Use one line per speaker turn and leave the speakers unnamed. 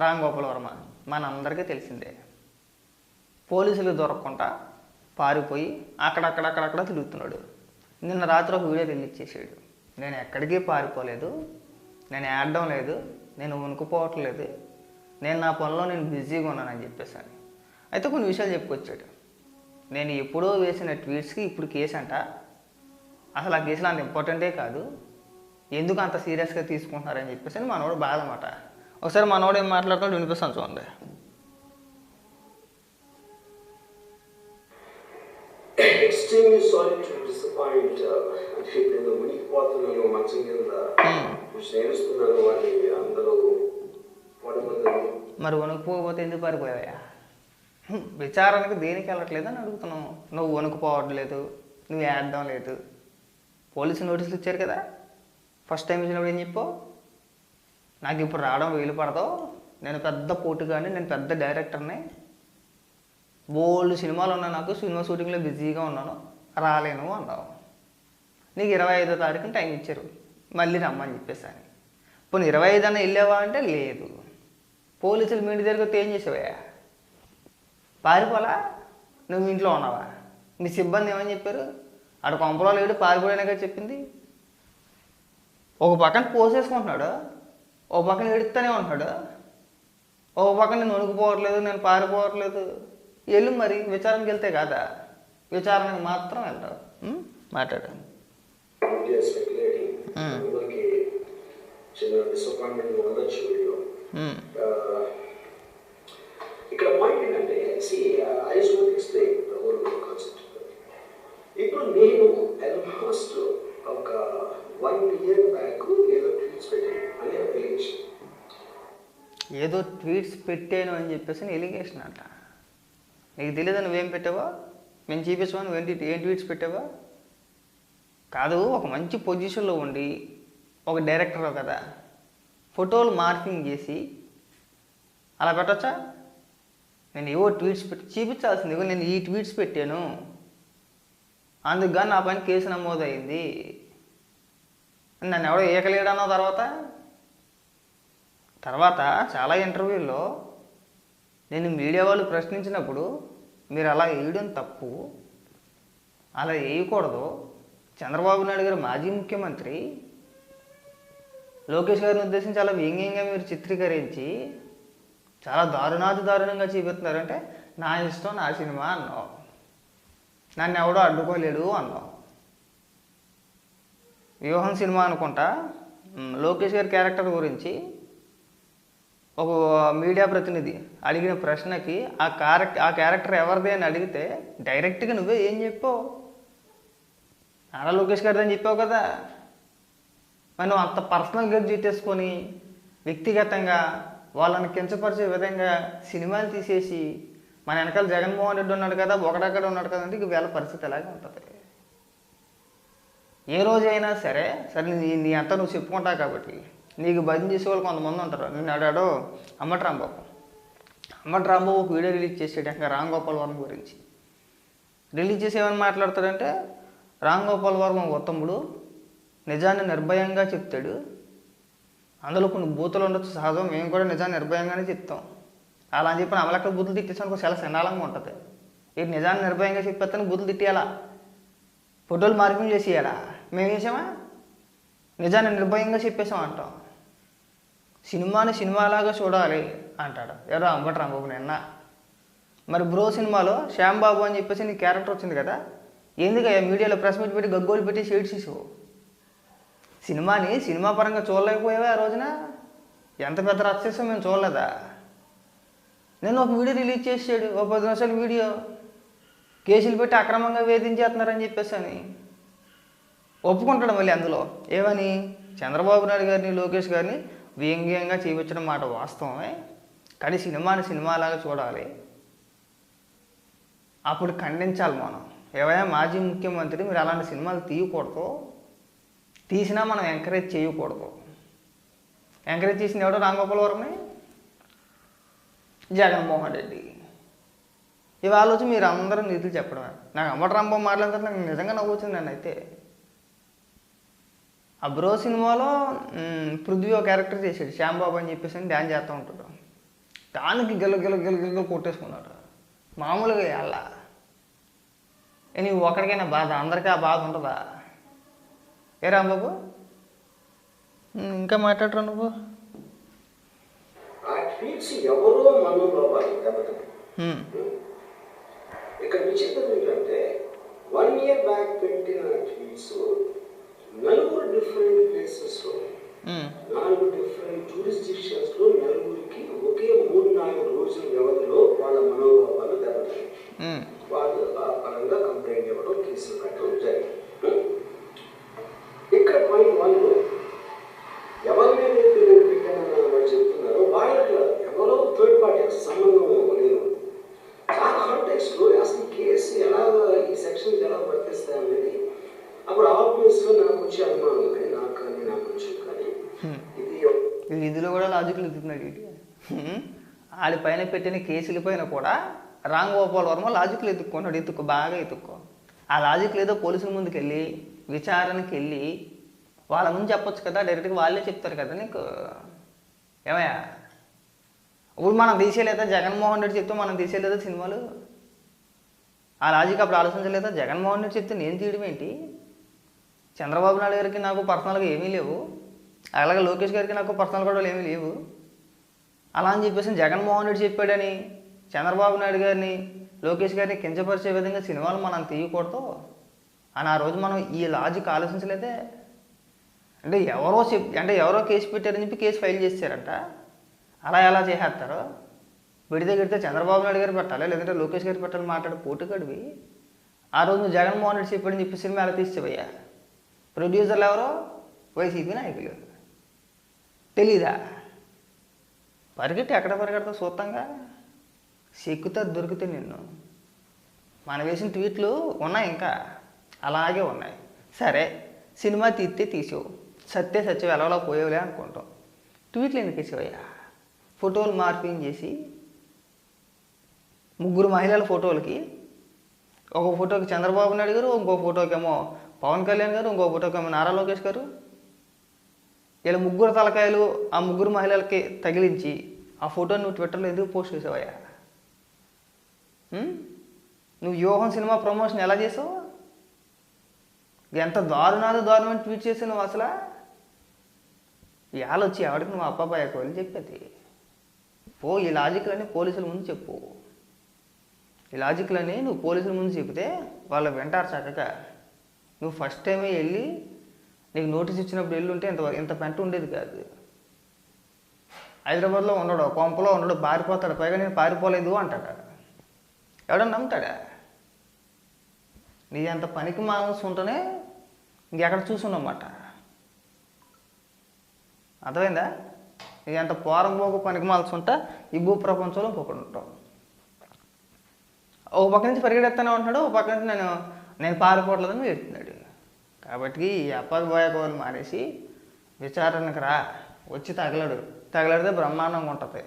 రామ్ గోపాల్ వర్మ మనందరికీ తెలిసిందే. పోలీసులు దొరకకుండా పారిపోయి అక్కడక్కడ తిరుగుతున్నాడు. నిన్న రాత్రి ఒక వీడియో రిలీజ్ చేసాడు. నేను ఎక్కడికి పారిపోలేదు, నేను ఏడడం లేదు, నేను వణుకుపోవట్లేదు, నేను నా పనిలో నేను బిజీగా ఉన్నానని చెప్పేసాను. అయితే కొన్ని విషయాలు చెప్పుకొచ్చాడు. నేను ఎప్పుడో వేసిన ట్వీట్స్కి ఇప్పుడు కేసు అంట, అసలు ఆ కేసులో అంత ఇంపార్టెంటే కాదు, ఎందుకు అంత సీరియస్గా తీసుకుంటున్నారని చెప్పేసి మనోడు బాధ అన్నమాట. ఒకసారి మనోడు ఏం మాట్లాడుతున్నాడు వినిపిస్తాను చూడండి.
Extremely sorry to disappoint people మునిగిపోతున్నాను మంచం కింద నేరుస్తున్నాను అని అందరూ
మరి వణుకుపోకపోతే ఎందుకు పారిపోయావా? విచారణకి దేనికి వెళ్ళట్లేదు అని అడుగుతున్నావు. నువ్వు వణుకుపోవట్లేదు, నువ్వు ఏడడం లేదు, పోలీసు నోటీసులు ఇచ్చారు కదా, ఫస్ట్ టైం ఇచ్చినప్పుడు ఏం చెప్పావు? నాకు ఇప్పుడు రావడం వీలు పడదు, నేను పెద్ద పోటుగాని, నేను పెద్ద డైరెక్టర్ని, బోల్డ్ సినిమాలు ఉన్నాయి, నాకు సినిమా షూటింగ్లో బిజీగా ఉన్నాను, రాలేను అన్నావు. నీకు 25వ తారీఖున టైం ఇచ్చారు, మళ్ళీ రమ్మని చెప్పేసాను. ఇప్పుడు 25 అన్న వెళ్ళావా అంటే లేదు. పోలీసులు మీ ఇంటి దగ్గరికి ఏం చేసావా? పారిపోలా? నువ్వు ఇంట్లో ఉన్నావా? మీ సిబ్బంది ఏమని చెప్పారు? ఆడ కొంపలో లేడు, పారిపోయానగా చెప్పింది. ఒక పక్కన పోసేసుకుంటున్నాడు, ఒక పక్కన ఎడుతూనే ఉంటున్నాడు, ఒక పక్కన నేను వణుకుపోవట్లేదు, నేను పారిపోవట్లేదు. వెళ్ళు మరి, విచారణకి వెళ్తే కాదా? విచారణకు మాత్రం వెళ్తావు. మాట్లాడు.
ఇక్కడ పాయింట్ ఏంటంటే ఇప్పుడు నేను ఆల్మోస్ట్ ఒక 1 year బ్యాక్
ఏదో ట్వీట్స్ పెట్టాను అని చెప్పేసి ఎలిగేషన్ అంట. నీకు తెలియదా నువ్వేం పెట్టావా? మేము చూపించమా నువ్వేంటి ఏం ట్వీట్స్ పెట్టావా? కాదు, ఒక మంచి పొజిషన్లో ఉండి ఒక డైరెక్టర్ కదా, ఫోటోలు మార్కింగ్ చేసి అలా పెట్టచ్చా? నేను ఏవో ట్వీట్స్ పెట్టి చూపించాల్సింది, నేను ఈ ట్వీట్స్ పెట్టాను, అందుకు నా పైన కేసు నమోదైంది, నన్ను ఎవడో ఏకలేడన్న తర్వాత చాలా ఇంటర్వ్యూల్లో నేను మీడియా వాళ్ళు ప్రశ్నించినప్పుడు మీరు అలా వేయడం తప్పు, అలా వేయకూడదు, చంద్రబాబు నాయుడు గారు మాజీ ముఖ్యమంత్రి, లోకేష్ గారిని ఉద్దేశించి చాలా వ్యంగ్యంగా మీరు చిత్రీకరించి చాలా దారుణంగా చూపిస్తున్నారంటే నా ఇష్టం, నా సినిమా అన్నావు, నన్ను ఎవడో అడ్డుకోలేడు అన్నావు. వ్యూహం సినిమా అనుకుంటా లోకేష్ గారి క్యారెక్టర్ గురించి ఒక మీడియా ప్రతినిధి అడిగిన ప్రశ్నకి ఆ క్యారెక్టర్ ఎవరిది అని అడిగితే డైరెక్ట్గా నువ్వే ఏం చెప్పావు? నారా లోకేష్ గారిది అని చెప్పావు కదా. మరి నువ్వు అంత పర్సనల్గా జీటేసుకొని వ్యక్తిగతంగా వాళ్ళని కించపరిచే విధంగా సినిమాలు తీసేసి మన వెనకాల జగన్మోహన్ రెడ్డి ఉన్నాడు కదా, ఒకడక్కడ ఉన్నాడు కదంటే ఇక వీళ్ళ పరిస్థితి ఎలాగే ఉంటుంది. ఏ రోజైనా సరే నీ అంతా నువ్వు చెప్పుకుంటావు కాబట్టి నీకు భజన చేసేవాళ్ళు కొంతమంది ఉంటారు. నేను అడాడో అమ్మటి రాంబాబు ఒక వీడియో రిలీజ్ చేసాడు ఇంకా రామ్ గోపాల్ వర్మ గురించి. రిలీజ్ చేసి ఏమని మాట్లాడతాడంటే, రామ్ గోపాల్ వర్మ ఉత్తముడు, నిజాన్ని నిర్భయంగా చెప్తాడు, అందులో కొన్ని బూతులు ఉండొచ్చు సహజం, మేము కూడా నిజాన్ని నిర్భయంగానే చెప్తాం, అలా అని చెప్పిన అమలక్కడ బూతులు తిట్టేసానుకో చాలా సెనాలంగా ఉంటుంది. ఇది నిజాన్ని నిర్భయంగా చెప్పేస్తాను బూతులు తిట్టేయాలా, ఫోటోలు మార్కింగ్ చేసేయాలా? మేము వేసామా? నిజాన్ని నిర్భయంగా చెప్పేసాం అంటాం. సినిమాని సినిమాలాగా చూడాలి అంటాడు ఎవరో అంబటి రాంబాబు నిన్న. మరి బ్రో సినిమాలో శ్యాంబాబు అని చెప్పేసి నీ క్యారెక్టర్ వచ్చింది కదా, ఎందుకయ్యా మీడియాలో ప్రెస్ మీట్ పెట్టి గగ్గోలు పెట్టి షేడ్ చేసావు? సినిమాని సినిమా పరంగా చూడలేకపోయావా ఆ రోజున? ఎంత పెద్ద రచ్చేసో మేము చూడలేదా? నేను ఒక వీడియో రిలీజ్ చేసాడు, ఒక 10 నిమిషాల వీడియో, కేసులు పెట్టి అక్రమంగా వేధించేస్తున్నారని చెప్పేసి అని ఒప్పుకుంటాడు. మళ్ళీ అందులో ఏమని, చంద్రబాబు నాయుడు గారిని లోకేష్ గారిని వ్యంగ్యంగా చూపించడం మాట వాస్తవమే, కానీ సినిమాని సినిమాలాగా చూడాలి, అప్పుడు ఖండించాలి మనం. ఏవైనా మాజీ ముఖ్యమంత్రి మీరు అలాంటి సినిమాలు తీయకూడదు, తీసినా మనం ఎంకరేజ్ చేయకూడదు. ఎంకరేజ్ చేసిన ఎవడో రామ్ గోపాల్ వర్మని, జగన్మోహన్ రెడ్డి. ఇవాళ వచ్చి మీరు అందరూ నీతులు చెప్పడమే. నాకు అంబటి రాంబాబు మాట్లాడుతుంటే నాకు నిజంగా నవ్వు వచ్చింది. నన్ను అయితే ఆ బ్రో సినిమాలో పృథ్వీ ఒక క్యారెక్టర్ చేశాడు, శ్యాంబాబు అని చెప్పేసి డ్యాన్స్ చేస్తూ ఉంటాడు. దానికి గిల్ల కొట్టేసుకున్నాడు. మామూలుగా అలా నీవు ఒకడికైనా బాధ, అందరికీ ఆ బాధ ఉంటుందా? ఏ రాంబాబు ఇంకా మాట్లాడరా నువ్వు?
ఆ ట్వీట్స్ ఎవరో మనోభావాలు దెబ్బతిన్నాయి. ఇక్కడ విచిత్రం ఏంటంటే 1 year బ్యాక్ పెట్టిన ట్వీట్స్ 4 డిఫరెంట్ ప్లేసెస్లో 4 డిఫరెంట్ జ్యూరిస్డిక్షన్స్లో నలుగురికి ఒకే 3-4 రోజుల వ్యవధిలో వాళ్ళ మనోభావాలు దెబ్బతిన్నాయి. వాళ్ళు ఆ పరంగా కంప్లైంట్ ఇవ్వడం, కేసులు పెట్టడం జరిగింది. ఇక్కడ పాయింట్ 1లో ఎవరి మీద నేను పెట్టానని వాళ్ళు చెప్తున్నారో వాళ్ళకి ఎవరో థర్డ్ పార్టీకి సంబంధం లేదు. ఆ కాంటెక్స్లో అసలు కేసు ఎలా, ఈ సెక్షన్స్ ఎలా వర్తిస్తాయి అనేది అప్పుడు ఆబ్వియస్గా నాకు వచ్చే అనుమానం కానీ నాకు కానీ నాకు వచ్చి కానీ
ఇదిలో కూడా లాజిక్లు ఎదుగుతున్నాడు. వాళ్ళ పైన పెట్టిన కేసుల పైన కూడా రామ్ గోపాల్ వర్మ లాజిక్లు ఎత్తుక్కున్నాడు. బాగా ఎత్తుక్కో. ఆ లాజిక్లు ఏదో పోలీసుల ముందుకు వెళ్ళి విచారణకి వెళ్ళి వాళ్ళ ముందు చెప్పొచ్చు కదా, డైరెక్ట్గా వాళ్ళే చెప్తారు కదా నీకు. ఏమయ్యా ఇప్పుడు మనం తీసేయలేదా? జగన్మోహన్ రెడ్డి చెప్తే మనం తీసేయలేదా సినిమాలు? ఆ లాజిక్ అప్పుడు ఆలోచించలేదా? జగన్మోహన్ రెడ్డి చెప్తే నేను తీయడం ఏంటి? చంద్రబాబు నాయుడు గారికి నాకు పర్సనల్గా ఏమీ లేవు, అలాగే లోకేష్ గారికి నాకు పర్సనల్ గొడవలు ఏమీ లేవు. అలా అని చెప్పేసి జగన్మోహన్ రెడ్డి చెప్పాడని చంద్రబాబు నాయుడు గారిని, లోకేష్ గారిని కించపరిచే విధంగా సినిమాలు మనం తీయకూడదు అని ఆ రోజు మనం ఈ లాజిక్ ఆలోచించలేదే. అంటే ఎవరో కేసు పెట్టారని చెప్పి కేసు ఫైల్ చేశారంట. అలా ఎలా చేసేస్తారు? విడితే గిడితే చంద్రబాబు నాయుడు గారు పెట్టాలి, లేదంటే లోకేష్ గారు పెట్టాలి మాట్లాడే పోటుగాడివి. ఆ రోజు నువ్వు జగన్మోహన్ రెడ్డి చెప్పాడని చెప్పి సినిమా ఎలా తీసేవయ్యా? ప్రొడ్యూసర్లు ఎవరో వైసీపీ నాయకులు. తెలీదా? ఎక్కడ పరిగెడతావు చూస్తాంగా. సిక్కుతా దొరికితే నిన్ను. మనం వేసిన ట్వీట్లు ఉన్నాయి, ఇంకా అలాగే ఉన్నాయి. సరే సినిమా తీస్తే తీసావు, సత్యం ఎలవలా పోయేవులే అనుకుంటాం. ట్వీట్లు ఎందుకు వేసావయ్యా? ఫోటోలు మార్పింగ్ చేసి 3 మహిళల ఫోటోలకి, ఒక ఫోటోకి చంద్రబాబు నాయుడు గారు, ఇంకో ఫోటోకేమో పవన్ కళ్యాణ్ గారు, ఇంకో ఫోటోకేమో నారా లోకేష్ గారు, ఇలా 3 తలకాయలు ఆ 3 మహిళలకి తగిలించి ఆ ఫోటోని నువ్వు ట్విట్టర్లో ఎందుకు పోస్ట్ చేసావయ్యా? నువ్వు వ్యూహం సినిమా ప్రమోషన్ ఎలా చేసావు? ఎంత దారుణమైన ట్వీట్ చేసావు నువ్వు అసలు. ఇవాళ వచ్చి ఎవరికి నువ్వు అబ్బాబాయ్ వెళ్ళి చెప్పేది ఈ లాజిక్లన్నీ పోలీసుల ముందు చెప్పు. ఈ లాజిక్లన్నీ నువ్వు పోలీసుల ముందు చెప్తే వాళ్ళు వింటారు చక్కగా. నువ్వు ఫస్ట్ టైమే వెళ్ళి నీకు నోటీస్ ఇచ్చినప్పుడు వెళ్ళుంటే ఇంత పెంట ఉండేది కాదు. హైదరాబాద్లో ఉండడు, కొంపలో ఉండడు, పారిపోతాడు. పైగా నేను పారిపోలేదు అంటాడు. ఎవడన్నా నమ్ముతాడా? నీ అంత పనికి మానసు ఉంటేనే ఇంకెక్కడ చూసున్నమాట. అర్థమైందా? నీ అంత పోరంబోకు పనికి మాల్సి ఉంటా ఈ భూ ప్రపంచంలో ఇంకొకటి ఉంటాం. ఒక పక్క నుంచి పరిగెడతానే ఉంటున్నాడు, ఒక పక్క నుంచి నేను పారిపోవట్లేదని ఏడుతున్నాడు. కాబట్టి ఈ అప్పటిపోయేకోవాలి మానేసి విచారణకు రా, వచ్చి తగలడితే బ్రహ్మాండంగా ఉంటుంది.